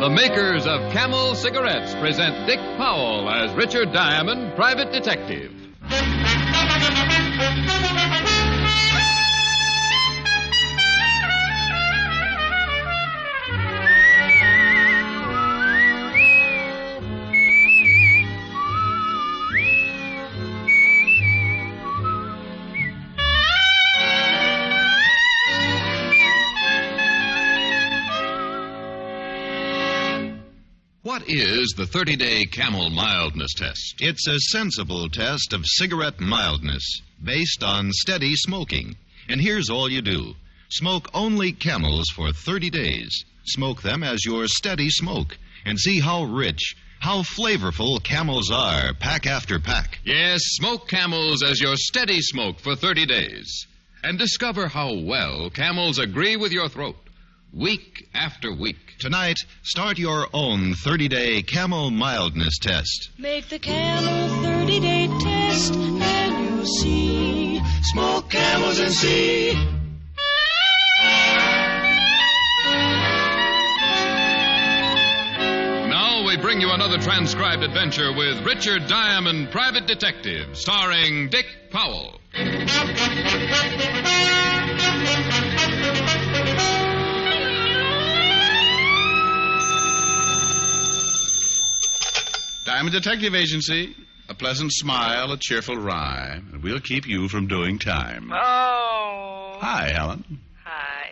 The makers of Camel cigarettes present Dick Powell as Richard Diamond, private detective. What is the 30-day Camel mildness test? It's a sensible test of cigarette mildness based on steady smoking. And here's all you do. Smoke only Camels for 30 days. Smoke them as your steady smoke. And see how rich, how flavorful Camels are, pack after pack. Yes, smoke Camels as your steady smoke for 30 days. And discover how well Camels agree with your throat, week after week. Tonight, start your own 30-day Camel mildness test. Make the Camel 30-day test, and you'll see. Smoke Camels and see. Now we bring you another transcribed adventure with Richard Diamond, private detective, starring Dick Powell. Diamond Detective Agency. A pleasant smile, a cheerful rhyme, and we'll keep you from doing time. Oh. Hi, Helen. Hi.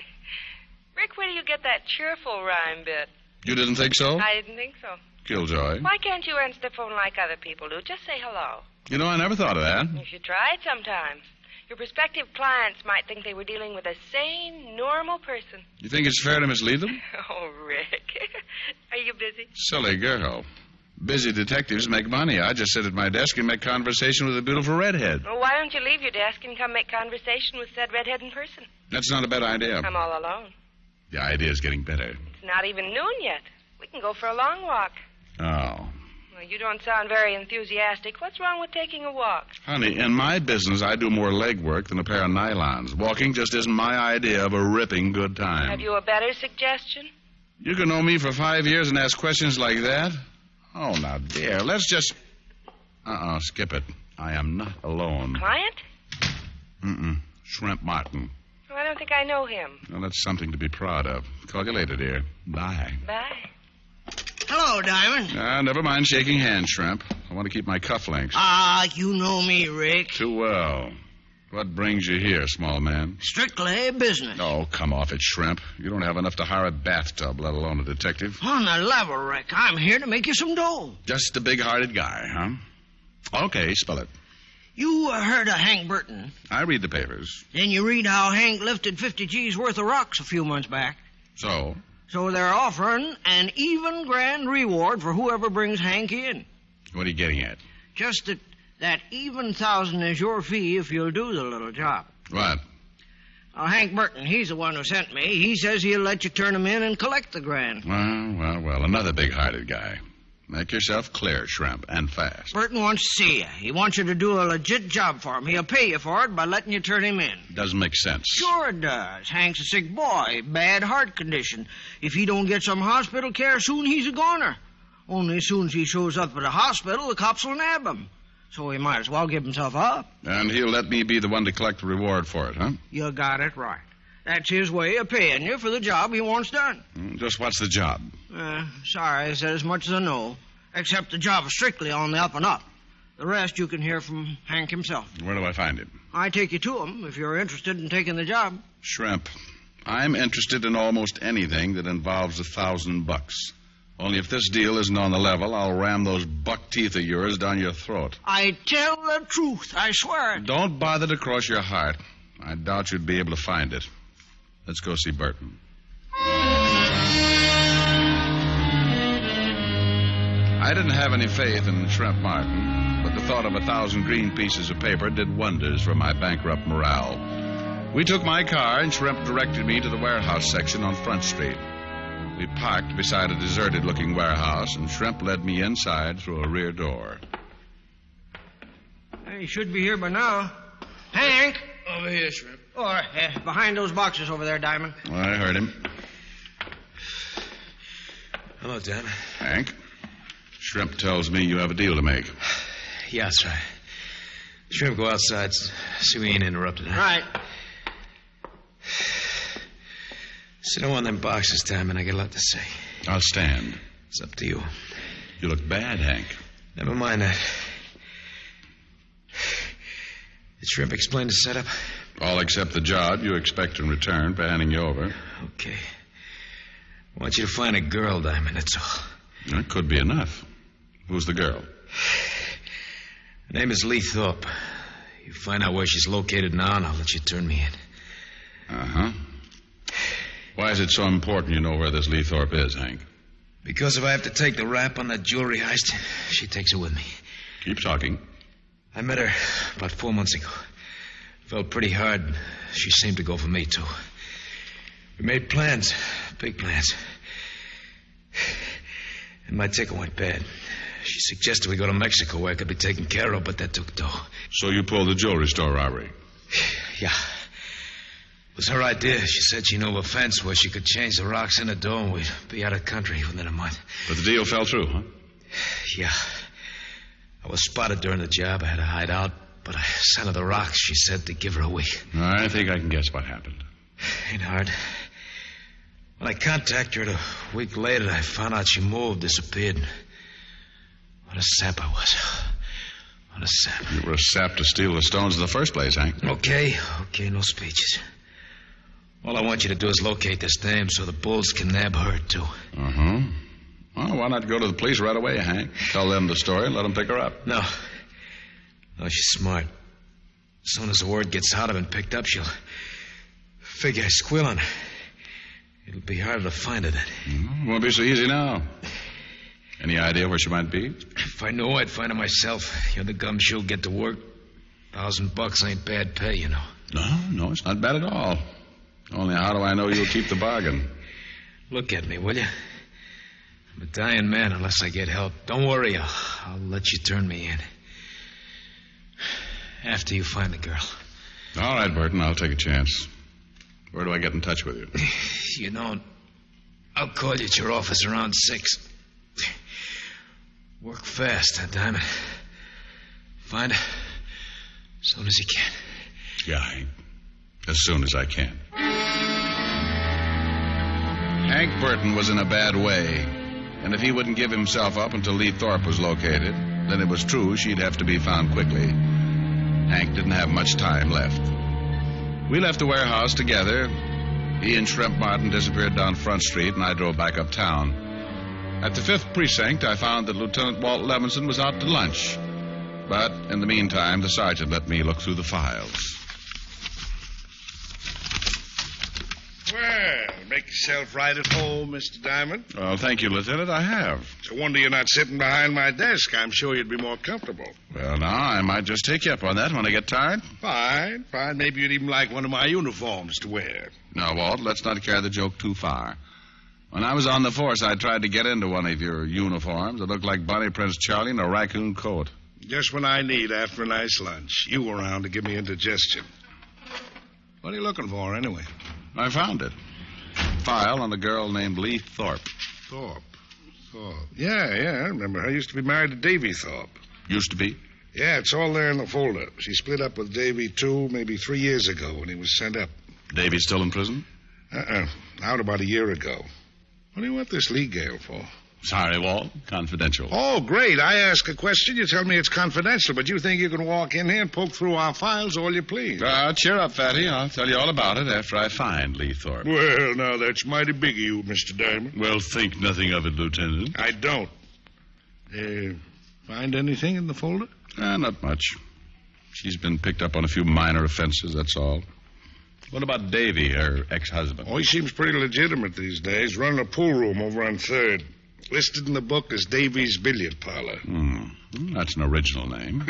Rick, where do you get that cheerful rhyme bit? You didn't think so? I didn't think so. Killjoy. Why can't you answer the phone like other people do? Just say hello. You know, I never thought of that. You should try it sometime. Your prospective clients might think they were dealing with a sane, normal person. You think it's fair to mislead them? Oh, Rick. Are you busy? Silly girl. Busy detectives make money. I just sit at my desk and make conversation with a beautiful redhead. Well, why don't you leave your desk and come make conversation with said redhead in person? That's not a bad idea. I'm all alone. The idea's getting better. It's not even noon yet. We can go for a long walk. Oh. Well, you don't sound very enthusiastic. What's wrong with taking a walk? Honey, in my business, I do more leg work than a pair of nylons. Walking just isn't my idea of a ripping good time. Have you a better suggestion? You can know me for 5 years and ask questions like that? Oh, now, dear, let's just... skip it. I am not alone. Client? Shrimp Martin. Well, I don't think I know him. Well, that's something to be proud of. Call you later, dear. Bye. Bye. Hello, Diamond. Never mind shaking hands, Shrimp. I want to keep my cufflinks. You know me, Rick. Too well. What brings you here, small man? Strictly business. Oh, come off it, Shrimp. You don't have enough to hire a bathtub, let alone a detective. On the level, Rick, I'm here to make you some dough. Just a big-hearted guy, huh? Okay, spell it. You heard of Hank Burton. I read the papers. Then you read how Hank lifted 50 G's worth of rocks a few months back. So? So they're offering an even grand reward for whoever brings Hank in. What are you getting at? Just that even 1,000 is your fee if you'll do the little job. What? Hank Burton, he's the one who sent me. He says he'll let you turn him in and collect the grand. Well, another big-hearted guy. Make yourself clear, Shrimp, and fast. Burton wants to see you. He wants you to do a legit job for him. He'll pay you for it by letting you turn him in. Doesn't make sense. Sure it does. Hank's a sick boy, bad heart condition. If he don't get some hospital care soon, he's a goner. Only as soon as he shows up at the hospital, the cops will nab him. So he might as well give himself up. And he'll let me be the one to collect the reward for it, huh? You got it right. That's his way of paying you for the job he wants done. Just what's the job? Sorry, I said as much as I know. Except the job is strictly on the up and up. The rest you can hear from Hank himself. Where do I find him? I take you to him if you're interested in taking the job. Shrimp, I'm interested in almost anything that involves $1,000. Only if this deal isn't on the level, I'll ram those buck teeth of yours down your throat. I tell the truth, I swear it. Don't bother to cross your heart. I doubt you'd be able to find it. Let's go see Burton. I didn't have any faith in Shrimp Martin, but the thought of 1,000 green pieces of paper did wonders for my bankrupt morale. We took my car, and Shrimp directed me to the warehouse section on Front Street. We parked beside a deserted-looking warehouse, and Shrimp led me inside through a rear door. He should be here by now. Hank! Over here, Shrimp. Or behind those boxes over there, Diamond. I heard him. Hello, Dan. Hank, Shrimp tells me you have a deal to make. Yeah, that's right. Shrimp, go outside. See we ain't interrupted. Huh? Right. Sit on one of them boxes, Diamond. I got a lot to say. I'll stand. It's up to you. You look bad, Hank. Never mind that. Did Shrimp explain the setup? All except the job you expect in return for handing you over. Okay. I want you to find a girl, Diamond, that's all. That could be enough. Who's the girl? Her name is Lee Thorpe. You find out where she's located now, and I'll let you turn me in. Uh-huh. Why is it so important you know where this Lee Thorpe is, Hank? Because if I have to take the rap on that jewelry heist, she takes it with me. Keep talking. I met her about 4 months ago. Felt pretty hard. She seemed to go for me, too. We made plans, big plans. And my ticket went bad. She suggested we go to Mexico where I could be taken care of, but that took dough. So you pulled the jewelry store robbery? Yeah. It was her idea. She said she knew of a fence where she could change the rocks in the dough and we'd be out of country within a month. But the deal fell through, huh? Yeah. I was spotted during the job. I had to hide out, but I sent her the rocks. She said to give her a week. I think I can guess what happened. Ain't hard. When I contacted her a week later, I found out she moved, disappeared. What a sap I was. What a sap. You were a sap to steal the stones in the first place, Hank. Okay, no speeches. All I want you to do is locate this dame so the bulls can nab her, too. Uh-huh. Well, why not go to the police right away, Hank? Tell them the story and let them pick her up. No, she's smart. As soon as the word gets out of and picked up, she'll figure I squeal on her. It'll be harder to find her then. Won't be so easy now. Any idea where she might be? If I knew, I'd find her myself. You're the gumshoe, get to work. $1,000 ain't bad pay, you know. No, it's not bad at all. Only how do I know you'll keep the bargain? Look at me, will you? I'm a dying man unless I get help. Don't worry, I'll let you turn me in. After you find the girl. All right, Burton, I'll take a chance. Where do I get in touch with you? You don't. I'll call you at your office around 6. Work fast, huh, Diamond? Find her as soon as you can. Yeah, Hank. As soon as I can. Hank Burton was in a bad way, and if he wouldn't give himself up until Lee Thorpe was located, then it was true she'd have to be found quickly. Hank didn't have much time left. We left the warehouse together. He and Shrimp Martin disappeared down Front Street, and I drove back uptown. At the 5th Precinct, I found that Lieutenant Walt Levinson was out to lunch. But in the meantime, the sergeant let me look through the files. Well, make yourself right at home, Mr. Diamond. Well, thank you, Lieutenant. I have. It's a wonder you're not sitting behind my desk. I'm sure you'd be more comfortable. Well, now, I might just take you up on that when I get tired. Fine. Maybe you'd even like one of my uniforms to wear. Now, Walt, let's not carry the joke too far. When I was on the force, I tried to get into one of your uniforms. It looked like Bonnie Prince Charlie in a raccoon coat. Just when I need after a nice lunch. You around to give me indigestion. What are you looking for, anyway? I found it. File on a girl named Lee Thorpe. Thorpe. Yeah, I remember her. Used to be married to Davey Thorpe. Used to be? Yeah, it's all there in the folder. She split up with Davey 3 years ago when he was sent up. Davey's still in prison? Out about a year ago. What do you want this Lee gal for? Sorry, Walt. Confidential. Oh, great. I ask a question, you tell me it's confidential, but you think you can walk in here and poke through our files all you please. Cheer up, Fatty. I'll tell you all about it after I find Lee Thorpe. Well, now, that's mighty big of you, Mr. Diamond. Well, think nothing of it, Lieutenant. I don't. Find anything in the folder? Not much. She's been picked up on a few minor offenses, that's all. What about Davey, her ex-husband? Oh, he seems pretty legitimate these days. Running a pool room over on 3rd. Listed in the book as Davey's billiard parlor. That's an original name.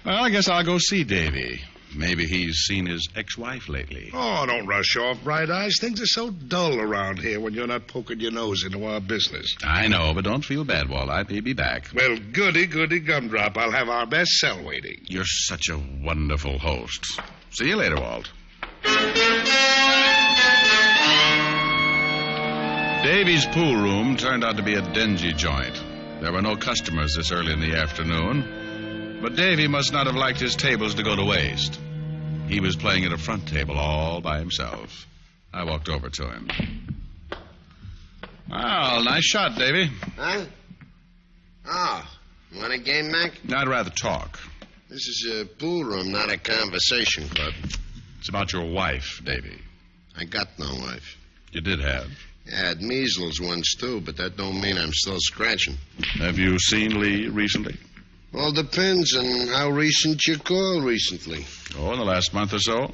Well, I guess I'll go see Davey. Maybe he's seen his ex-wife lately. Oh, don't rush off, Bright Eyes. Things are so dull around here when you're not poking your nose into our business. I know, but don't feel bad, Walt. I may be back. Well, goody gumdrop. I'll have our best cell waiting. You're such a wonderful host. See you later, Walt. Davey's pool room turned out to be a dingy joint. There were no customers this early in the afternoon, but Davey must not have liked his tables to go to waste. He was playing at a front table all by himself. I walked over to him. Well, nice shot, Davey. Huh? Oh, want a game, Mac? I'd rather talk. This is a pool room, not a conversation club. It's about your wife, Davey. I got no wife. You did have. Yeah, I had measles once, too, but that don't mean I'm still scratching. Have you seen Lee recently? All depends on how recent you call recently. Oh, in the last month or so?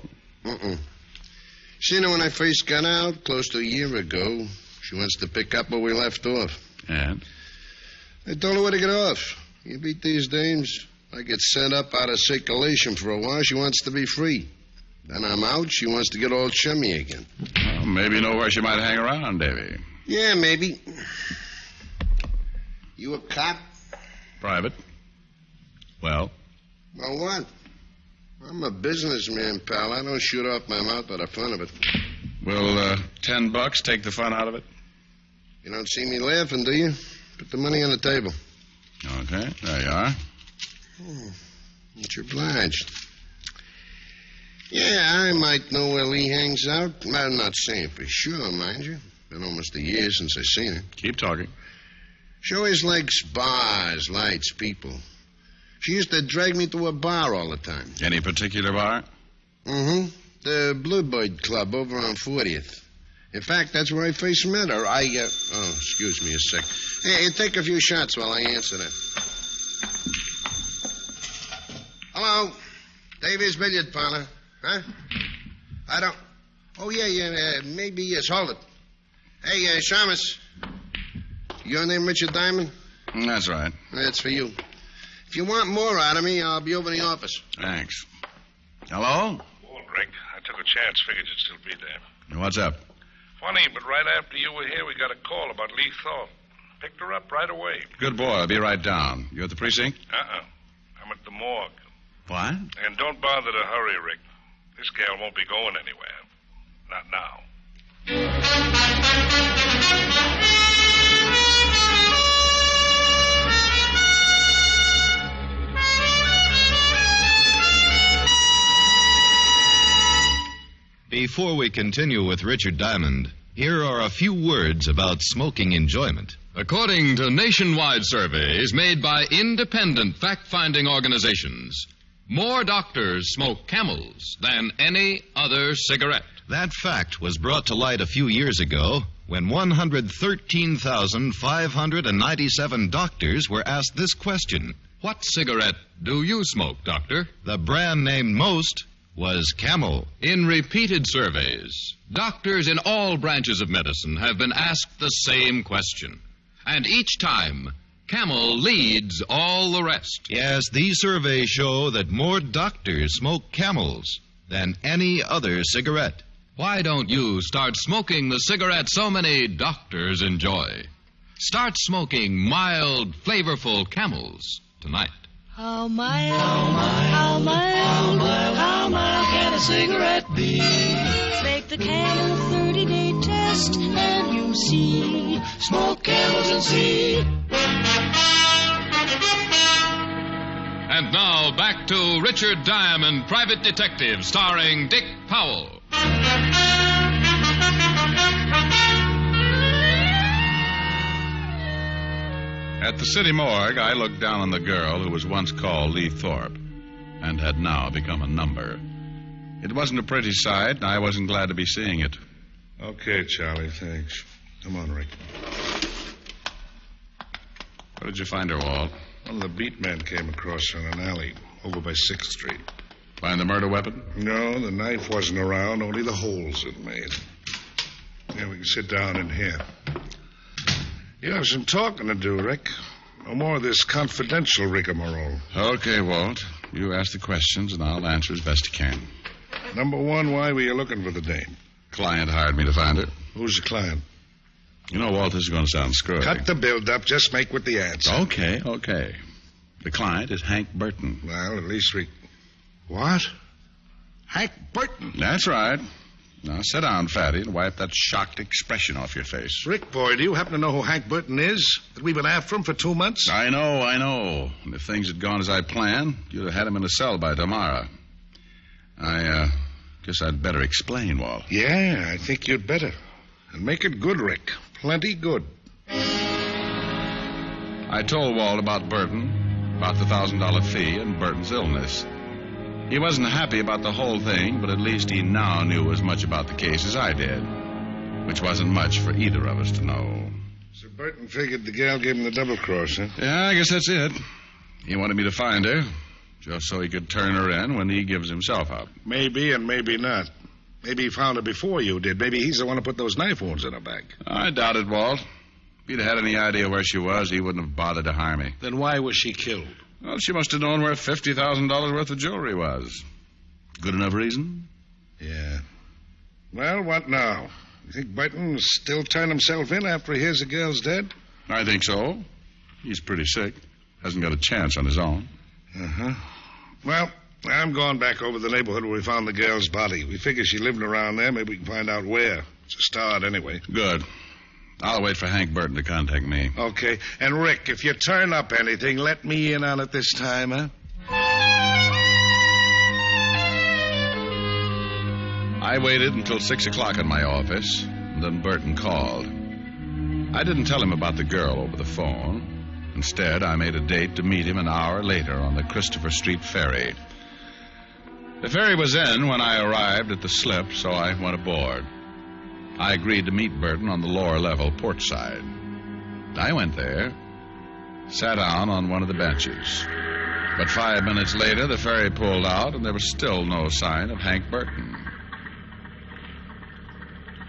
Seen her when I first got out, close to a year ago. She wants to pick up where we left off. And? I told her where to get off. You beat these dames. I get sent up out of circulation for a while. She wants to be free. Then I'm out. She wants to get all chummy again. Well, maybe you know where she might hang around, Davey. Yeah, maybe. You a cop? Private. Well? Well, what? I'm a businessman, pal. I don't shoot off my mouth by the fun of it. Will $10 take the fun out of it? You don't see me laughing, do you? Put the money on the table. Okay, there you are. Much obliged. Yeah, I might know where Lee hangs out. I'm not saying for sure, mind you. Been almost a year since I seen her. Keep talking. She always likes bars, lights, people. She used to drag me to a bar all the time. Any particular bar? The Bluebird Club over on 40th. In fact, that's where I first met her. Excuse me a sec. Hey, take a few shots while I answer that. Hello? Davey's billiard parlor. Huh? I don't... Oh, yeah, maybe yes. Hold it. Hey, Shamus. Your name Richard Diamond? That's right. That's for you. If you want more out of me, I'll be over in the office. Thanks. Hello? Well, Rick, I took a chance. Figured you'd still be there. What's up? Funny, but right after you were here, we got a call about Lee Thorpe. Picked her up right away. Good boy. I'll be right down. You at the precinct? I'm at the morgue. What? And don't bother to hurry, Rick. This gal won't be going anywhere. Not now. Before we continue with Richard Diamond, here are a few words about smoking enjoyment. According to nationwide surveys made by independent fact-finding organizations, more doctors smoke Camels than any other cigarette. That fact was brought to light a few years ago when 113,597 doctors were asked this question. What cigarette do you smoke, doctor? The brand named most was Camel. In repeated surveys, doctors in all branches of medicine have been asked the same question. And each time, Camel leads all the rest. Yes, these surveys show that more doctors smoke Camels than any other cigarette. Why don't you start smoking the cigarette so many doctors enjoy? Start smoking mild, flavorful Camels tonight. How mild, how mild, how mild can a cigarette be? Make the Camel 30-day test and you see. Smoke Camels and see. And now back to Richard Diamond, Private Detective, starring Dick Powell. At the city morgue, I looked down on the girl who was once called Lee Thorpe and had now become a number. It wasn't a pretty sight, and I wasn't glad to be seeing it. Okay, Charlie, thanks. Come on, Rick. Where did you find her, Walt? One of the beat men came across her in an alley over by 6th Street. Find the murder weapon? No, the knife wasn't around, only the holes it made. Yeah, we can sit down in here. You have some talking to do, Rick. No more of this confidential rigmarole. Okay, Walt. You ask the questions, and I'll answer as best I can. Number one, why were you looking for the dame? Client hired me to find her. Who's the client? You know, Walt, this is going to sound screwy. Cut the build-up. Just make with the answer. Okay. The client is Hank Burton. Well, at least we... What? Hank Burton? That's right. Now, sit down, Fatty, and wipe that shocked expression off your face. Rick, boy, do you happen to know who Hank Burton is? That we've been after him for 2 months? I know. And if things had gone as I planned, you'd have had him in a cell by tomorrow. I guess I'd better explain, Walt. Yeah, I think you'd better. And make it good, Rick. Plenty good. I told Walt about Burton, about the $1,000 fee, and Burton's illness. He wasn't happy about the whole thing, but at least he now knew as much about the case as I did, which wasn't much for either of us to know. So Burton figured the gal gave him the double cross, huh? Yeah, I guess that's it. He wanted me to find her, just so he could turn her in when he gives himself up. Maybe and maybe not. Maybe he found her before you did. Maybe he's the one who put those knife wounds in her back. I doubt it, Walt. If he'd had any idea where she was, he wouldn't have bothered to harm me. Then why was she killed? Well, she must have known where $50,000 worth of jewelry was. Good enough reason? Yeah. Well, what now? You think Burton's still turning himself in after he hears the girl's dead? I think so. He's pretty sick. Hasn't got a chance on his own. Uh-huh. Well, I'm going back over the neighborhood where we found the girl's body. We figure she lived around there. Maybe we can find out where. It's a start, anyway. Good. I'll wait for Hank Burton to contact me. Okay. And, Rick, if you turn up anything, let me in on it this time, huh? I waited until 6 o'clock in my office, and then Burton called. I didn't tell him about the girl over the phone. Instead, I made a date to meet him an hour later on the Christopher Street ferry. The ferry was in when I arrived at the slip, so I went aboard. I agreed to meet Burton on the lower level port side. I went there, sat down on one of the benches. But 5 minutes later, the ferry pulled out, and there was still no sign of Hank Burton.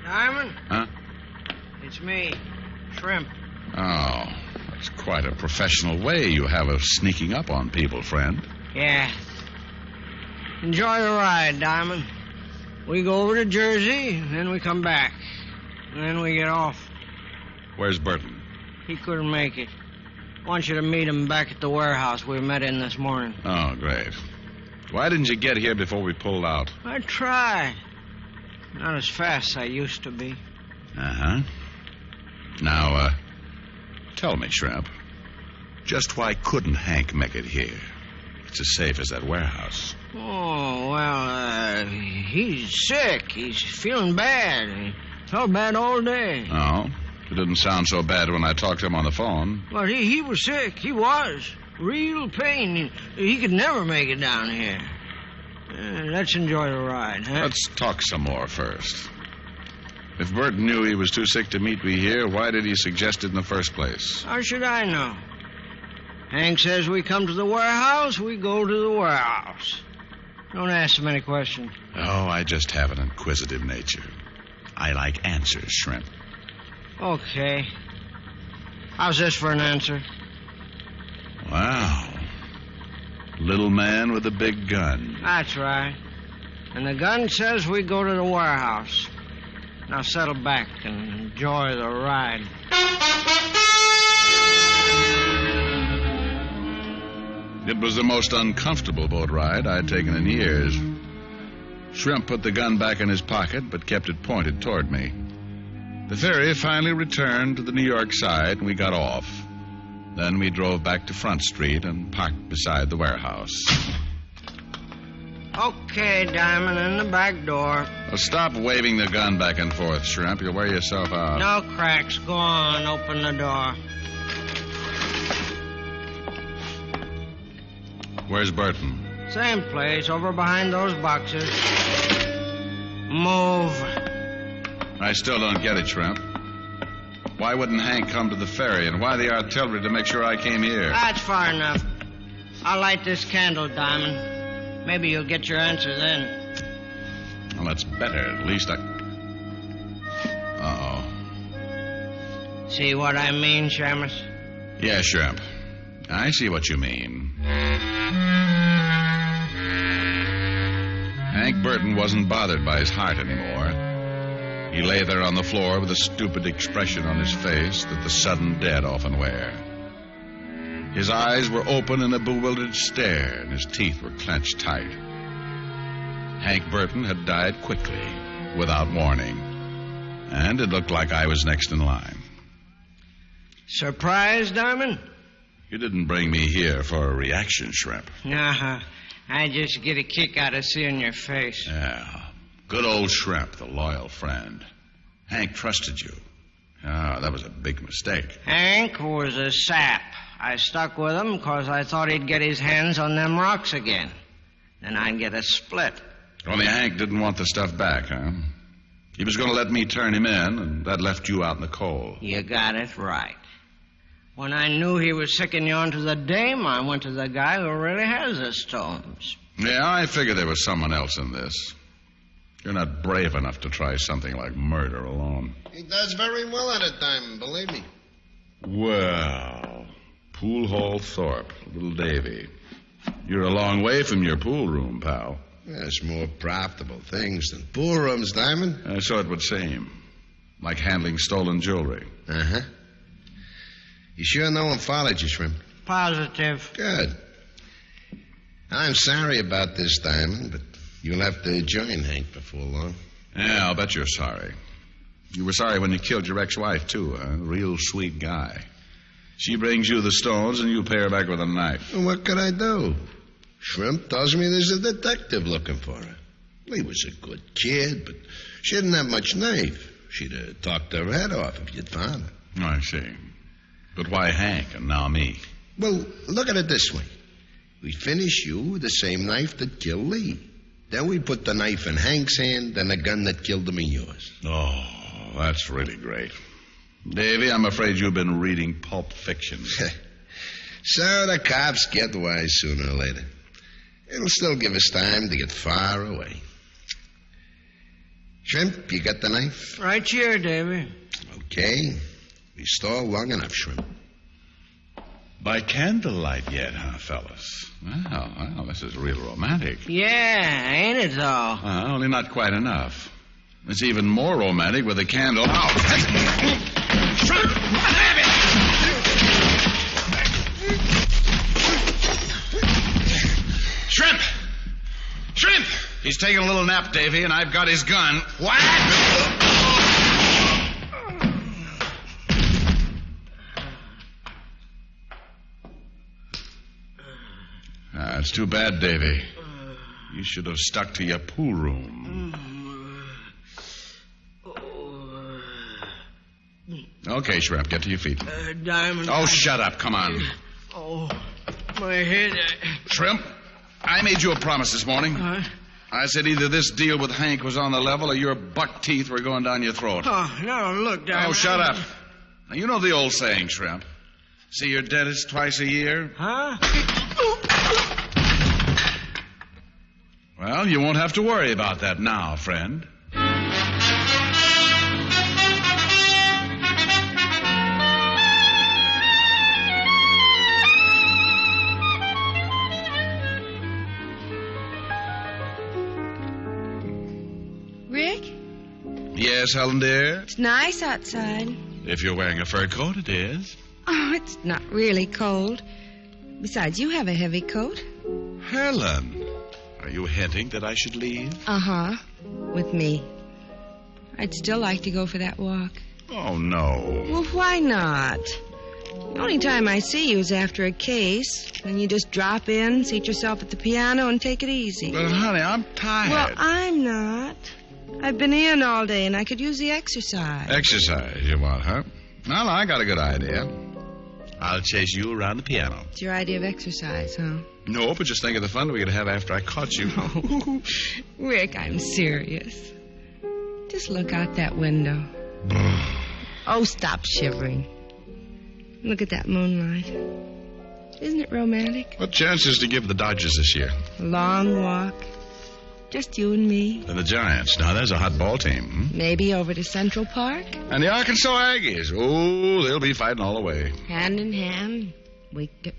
Diamond? Huh? It's me, Shrimp. Oh, that's quite a professional way you have of sneaking up on people, friend. Yeah. Enjoy the ride, Diamond. We go over to Jersey, then we come back. And then we get off. Where's Burton? He couldn't make it. Want you to meet him back at the warehouse we met in this morning. Oh, great. Why didn't you get here before we pulled out? I tried. Not as fast as I used to be. Uh-huh. Now, tell me, Shrimp, just why couldn't Hank make it here? It's as safe as that warehouse. Oh, well, he's sick. He's feeling bad. He felt bad all day. Oh? It didn't sound so bad when I talked to him on the phone. Well, he was sick. He was. Real pain. He could never make it down here. Let's enjoy the ride, huh? Let's talk some more first. If Burton knew he was too sick to meet me here, why did he suggest it in the first place? How should I know? Hank says we come to the warehouse, we go to the warehouse. Don't ask so many questions. Oh, I just have an inquisitive nature. I like answers, Shrimp. Okay. How's this for an answer? Wow. Little man with a big gun. That's right. And the gun says we go to the warehouse. Now settle back and enjoy the ride. It was the most uncomfortable boat ride I'd taken in years. Shrimp put the gun back in his pocket, but kept it pointed toward me. The ferry finally returned to the New York side, and we got off. Then we drove back to Front Street and parked beside the warehouse. Okay, Diamond, in the back door. Well, stop waving the gun back and forth, Shrimp. You'll wear yourself out. No cracks. Go on, open the door. Where's Burton? Same place, over behind those boxes. Move. I still don't get it, Shrimp. Why wouldn't Hank come to the ferry, and why the artillery to make sure I came here? That's far enough. I'll light this candle, Diamond. Maybe you'll get your answer then. Well, that's better. At least I... Uh-oh. See what I mean, Shamus? Yeah, Shrimp. I see what you mean. Hank Burton wasn't bothered by his heart anymore. He lay there on the floor with a stupid expression on his face that the sudden dead often wear. His eyes were open in a bewildered stare, and his teeth were clenched tight. Hank Burton had died quickly, without warning. And it looked like I was next in line. Surprise, Diamond? You didn't bring me here for a reaction, Shrimp. Uh-huh. I just get a kick out of seeing your face. Yeah. Good old Shrimp, the loyal friend. Hank trusted you. Ah, that was a big mistake. Hank was a sap. I stuck with him because I thought he'd get his hands on them rocks again. Then I'd get a split. Only Hank didn't want the stuff back, huh? He was going to let me turn him in, and that left you out in the cold. You got it right. When I knew he was sicking you onto the dame, I went to the guy who really has the stones. Yeah, I figured there was someone else in this. You're not brave enough to try something like murder alone. He does very well at it, Diamond, believe me. Well, Pool Hall Thorpe, little Davey. You're a long way from your pool room, pal. There's more profitable things than pool rooms, Diamond. So it would seem. Like handling stolen jewelry. Uh-huh. You sure no one followed you, Shrimp? Positive. Good. I'm sorry about this, Diamond, but you'll have to join Hank before long. Yeah, I'll bet you're sorry. You were sorry when you killed your ex-wife, too, huh? Real sweet guy. She brings you the stones, and you pay her back with a knife. Well, what could I do? Shrimp tells me there's a detective looking for her. He was a good kid, but she didn't have much knife. She'd have talked her head off if you'd found her. Oh, I see. But why Hank and now me? Well, look at it this way. We finish you with the same knife that killed Lee. Then we put the knife in Hank's hand and the gun that killed him in yours. Oh, that's really great. Davey, I'm afraid you've been reading Pulp Fiction. So the cops get wise sooner or later. It'll still give us time to get far away. Shrimp, you got the knife? Right here, Davey. Okay. We stalled long enough, Shrimp. By candlelight yet, huh, fellas? Well, this is real romantic. Yeah, ain't it, though? Only not quite enough. It's even more romantic with a candle out. Shrimp! Shrimp! Shrimp! He's taking a little nap, Davey, and I've got his gun. What? It's too bad, Davey. You should have stuck to your pool room. Okay, Shrimp, get to your feet. Diamond. Oh, shut up. Come on. Oh, my head. Shrimp, I made you a promise this morning. I said either this deal with Hank was on the level or your buck teeth were going down your throat. Oh, no, look, Diamond. Oh, shut up. Now, you know the old saying, Shrimp. See your dentist twice a year? Huh? Well, you won't have to worry about that now, friend. Rick? Yes, Helen, dear? It's nice outside. If you're wearing a fur coat, it is. Oh, it's not really cold. Besides, you have a heavy coat. Helen, are you hinting that I should leave? Uh-huh. With me. I'd still like to go for that walk. Oh, no. Well, why not? The only time I see you is after a case. Then you just drop in, seat yourself at the piano, and take it easy. But, honey, I'm tired. Well, I'm not. I've been in all day, and I could use the exercise. Exercise, you want, huh? Well, I got a good idea. I'll chase you around the piano. It's your idea of exercise, huh? No, but just think of the fun we could have after I caught you. Oh, Rick, I'm serious. Just look out that window. Oh, stop shivering. Look at that moonlight. Isn't it romantic? What chances to give the Dodgers this year? A long walk. Just you and me. And the Giants. Now, there's a hot ball team. Maybe over to Central Park. And the Arkansas Aggies. Oh, they'll be fighting all the way. Hand in hand. We get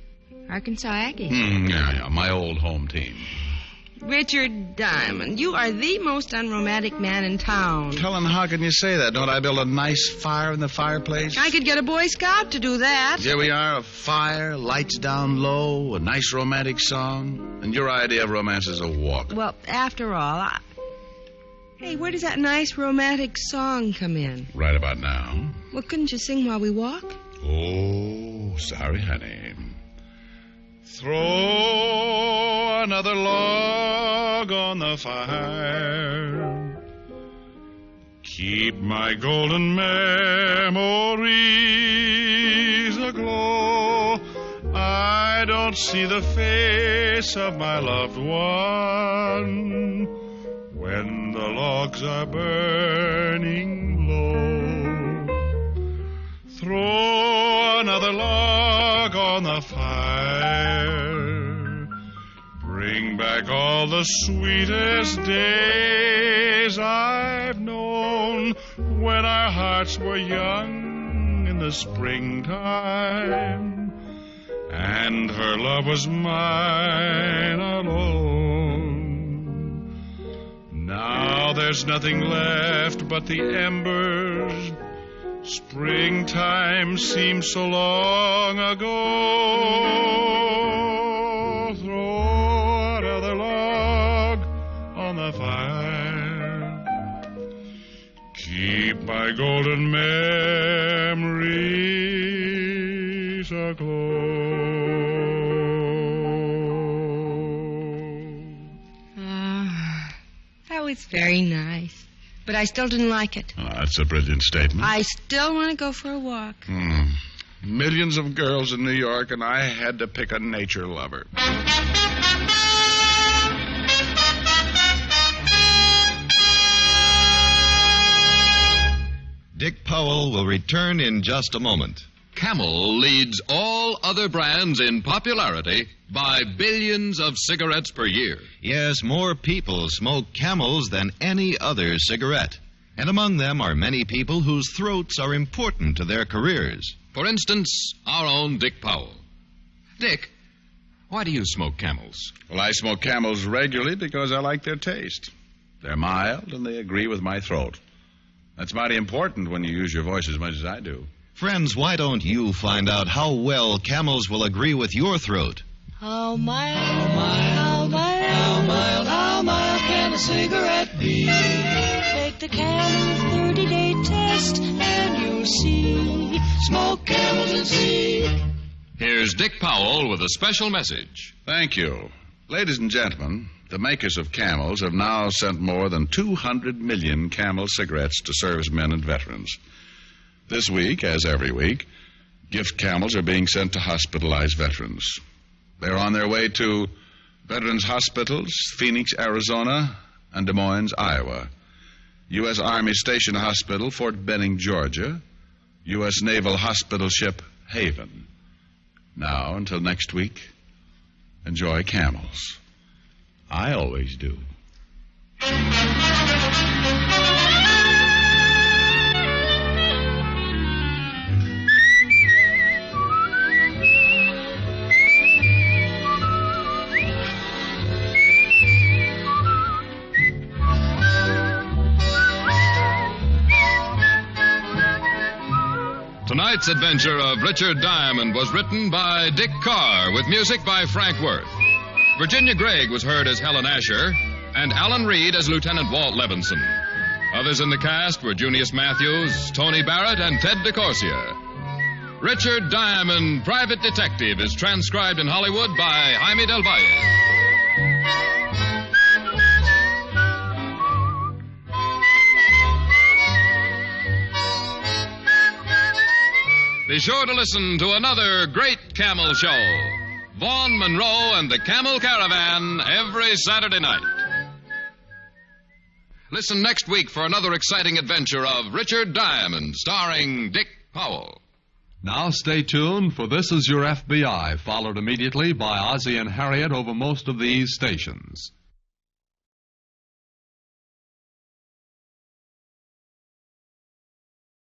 Arkansas Aggies. Yeah, my old home team. Richard Diamond, you are the most unromantic man in town. Helen, how can you say that? Don't I build a nice fire in the fireplace? I could get a Boy Scout to do that. Here we are, a fire, lights down low, a nice romantic song. And your idea of romance is a walk. Well, after all, Hey, where does that nice romantic song come in? Right about now. Well, couldn't you sing while we walk? Oh, sorry, honey. Throw another log on the fire. Keep my golden memories aglow. I don't see the face of my loved one when the logs are burning low. Throw another log on the fire. Bring back all the sweetest days I've known when our hearts were young in the springtime and her love was mine alone. Now there's nothing left but the embers. Springtime seems so long ago. Throw another log on the fire. Keep my golden memories aglow. That was very nice. But I still didn't like it. Oh, that's a brilliant statement. I still want to go for a walk. Millions of girls in New York, and I had to pick a nature lover. Dick Powell will return in just a moment. Camel leads all other brands in popularity by billions of cigarettes per year. Yes, more people smoke Camels than any other cigarette. And among them are many people whose throats are important to their careers. For instance, our own Dick Powell. Dick, why do you smoke Camels? Well, I smoke Camels regularly because I like their taste. They're mild and they agree with my throat. That's mighty important when you use your voice as much as I do. Friends, why don't you find out how well Camels will agree with your throat? How mild, how mild can a cigarette be? Take the Camel 30-day test and you'll see. Smoke Camels and see. Here's Dick Powell with a special message. Thank you. Ladies and gentlemen, the makers of Camels have now sent more than 200 million Camel cigarettes to servicemen and veterans. This week, as every week, gift Camels are being sent to hospitalized veterans. They're on their way to Veterans Hospitals, Phoenix, Arizona, and Des Moines, Iowa. U.S. Army Station Hospital, Fort Benning, Georgia. U.S. Naval Hospital Ship Haven. Now, until next week, enjoy Camels. I always do. Tonight's adventure of Richard Diamond was written by Dick Carr with music by Frank Worth. Virginia Gregg was heard as Helen Asher and Alan Reed as Lieutenant Walt Levinson. Others in the cast were Junius Matthews, Tony Barrett, and Ted DeCorsia. Richard Diamond, Private Detective, is transcribed in Hollywood by Jaime Del Valle. Be sure to listen to another great Camel show. Vaughn Monroe and the Camel Caravan every Saturday night. Listen next week for another exciting adventure of Richard Diamond, starring Dick Powell. Now stay tuned, for This Is Your FBI, followed immediately by Ozzie and Harriet over most of these stations.